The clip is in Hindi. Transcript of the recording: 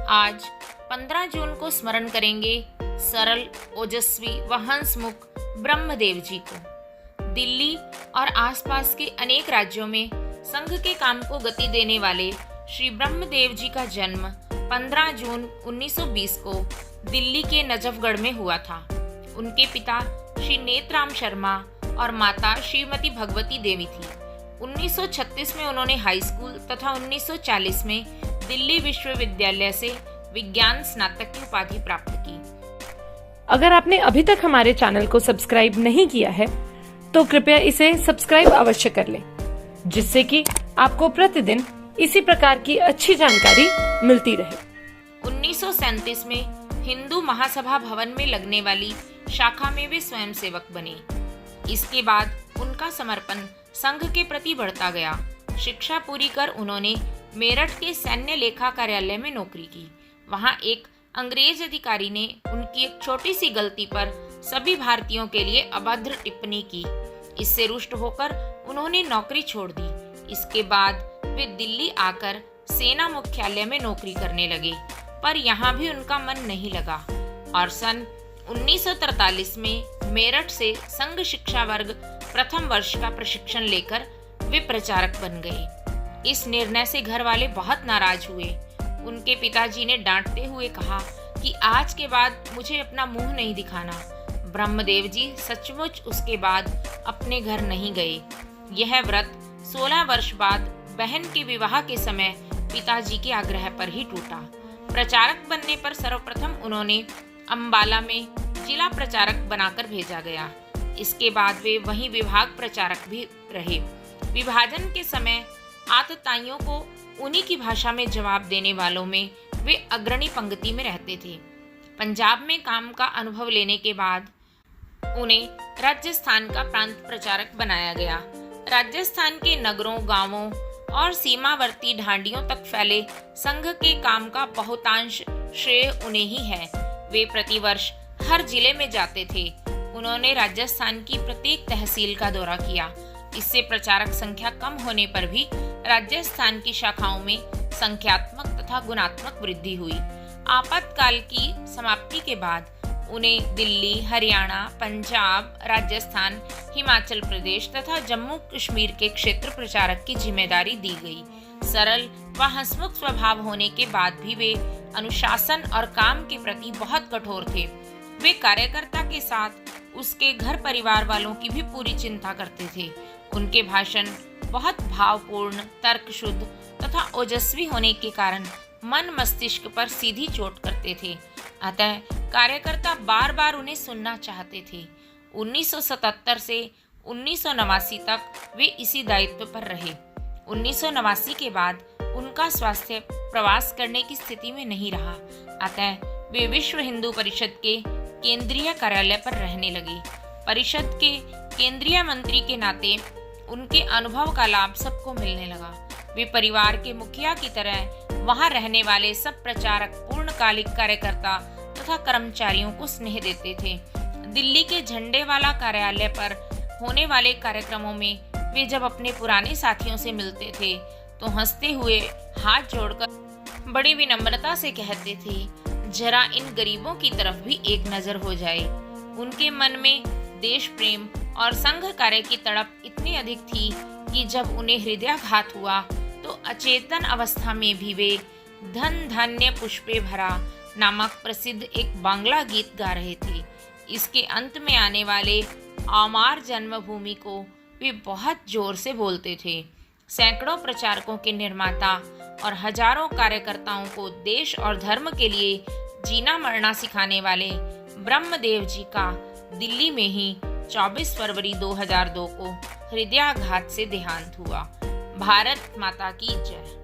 आज 15 जून को स्मरण करेंगे सरल, ओजस्वी व हंसमुख ब्रह्मदेव जी को। दिल्ली और आसपास के अनेक राज्यों में संघ के काम को गति देने वाले श्री ब्रह्मदेव जी का जन्म 15 जून 1920 को दिल्ली के नजफगढ़ में हुआ था। उनके पिता श्री नेतराम शर्मा और माता श्रीमती भगवती देवी थी। 1936 में उन्होंने हाई स्कूल तथा 1940 में दिल्ली विश्वविद्यालय से विज्ञान स्नातक की उपाधि प्राप्त की। अगर आपने अभी तक हमारे चैनल को सब्सक्राइब नहीं किया है तो कृपया इसे सब्सक्राइब अवश्य कर लें, जिससे कि आपको प्रतिदिन इसी प्रकार की अच्छी जानकारी मिलती रहे। 1937 में हिंदू महासभा भवन में लगने वाली शाखा में वे स्वयंसेवक बने। इसके बाद उनका समर्पण संघ के प्रति बढ़ता गया। शिक्षा पूरी कर उन्होंने मेरठ के सैन्य लेखा कार्यालय में नौकरी की। वहां एक अंग्रेज अधिकारी ने उनकी एक छोटी सी गलती पर सभी भारतीयों के लिए अभद्र टिप्पणी की। इससे रुष्ट होकर उन्होंने नौकरी छोड़ दी। इसके बाद वे दिल्ली आकर सेना मुख्यालय में नौकरी करने लगे, पर यहाँ भी उनका मन नहीं लगा और सन 1943 में मेरठ से संघ शिक्षा वर्ग प्रथम वर्ष का प्रशिक्षण लेकर वे प्रचारक बन गए। इस निर्णय से घर वाले बहुत नाराज हुए। उनके पिताजी ने डांटते हुए कहा कि आज के बाद मुझे अपना मुंह नहीं दिखाना। ब्रह्मदेव जी सचमुच उसके बाद अपने घर नहीं गए। यह व्रत 16 वर्ष बाद बहन के विवाह के समय पिताजी के आग्रह पर ही टूटा। प्रचारक बनने पर सर्वप्रथम उन्होंने अंबाला में जिला प्रचारक बनाकर भेजा गया। इसके बाद वे वहीं विभाग प्रचारक भी रहे। विभाजन के समय आतताइयों को उन्हीं की भाषा में जवाब देने वालों में वे अग्रणी पंक्ति में रहते थे। पंजाब में काम का अनुभव लेने के बाद उन्हें राजस्थान का प्रांत प्रचारक बनाया गया। राजस्थान के नगरों, गांवों और सीमावर्ती ढांडियों तक फैले संघ के काम का बहुतांश श्रेय उन्हें ही है। वे प्रतिवर्ष हर जिले में जाते थे। उन्होंने राजस्थान की प्रत्येक तहसील का दौरा किया। इससे प्रचारक संख्या कम होने पर भी राजस्थान की शाखाओं में संख्यात्मक तथा गुणात्मक वृद्धि हुई। आपातकाल की समाप्ति के बाद उन्हें दिल्ली, हरियाणा, पंजाब, राजस्थान, हिमाचल प्रदेश तथा जम्मू कश्मीर के क्षेत्र प्रचारक की जिम्मेदारी दी गई। सरल व हंसमुख स्वभाव होने के बाद भी वे अनुशासन और काम के प्रति बहुत कठोर थे। वे कार्यकर्ता के साथ उसके घर परिवार वालों की भी पूरी चिंता करते थे। उनके भाषण बहुत भावपूर्ण, तर्कशुद्ध तथा ओजस्वी होने के कारण मन मस्तिष्क पर सीधी चोट करते थे। अतः कार्यकर्ता बार बार उन्हें सुनना चाहते थे। 1977 से 1989 तक वे इसी दायित्व पर रहे। 1989 के बाद उनका स्वास्थ्य प्रवास करने की स्थिति में नहीं रहा। अतः वे विश्व हिंदू परिषद के केंद्रीय कार्यालय पर रहने लगे। परिषद के केंद्रीय मंत्री के नाते उनके अनुभव का लाभ सबको मिलने लगा। वे परिवार के मुखिया की तरह वहां रहने वाले सब प्रचारक, पूर्णकालिक कार्यकर्ता तथा कर्मचारियों को स्नेह देते थे। दिल्ली के झंडे वाला कार्यालय पर होने वाले कार्यक्रमों में वे जब अपने पुराने साथियों से मिलते थे तो हंसते हुए हाथ जोड़कर बड़ी विनम्रता से कहते थे, जरा इन गरीबों की तरफ भी एक नजर हो जाए। उनके मन में देश प्रेम और संघ कार्य की तड़प इतनी अधिक थी कि जब उन्हें हृदयाघात हुआ तो अचेतन अवस्था में भी वे धन धान्य पुष्पे भरा नामक प्रसिद्ध एक बांग्ला गीत गा रहे थे। इसके अंत में आने वाले आमार जन्मभूमि को वे बहुत जोर से बोलते थे। सैकड़ों प्रचारकों के निर्माता और हजारों कार्यकर्ताओं को देश और धर्म के लिए जीना मरना सिखाने वाले ब्रह्मदेव जी का दिल्ली में ही 24 फरवरी 2002 को हृदयाघात से देहांत हुआ। भारत माता की जय।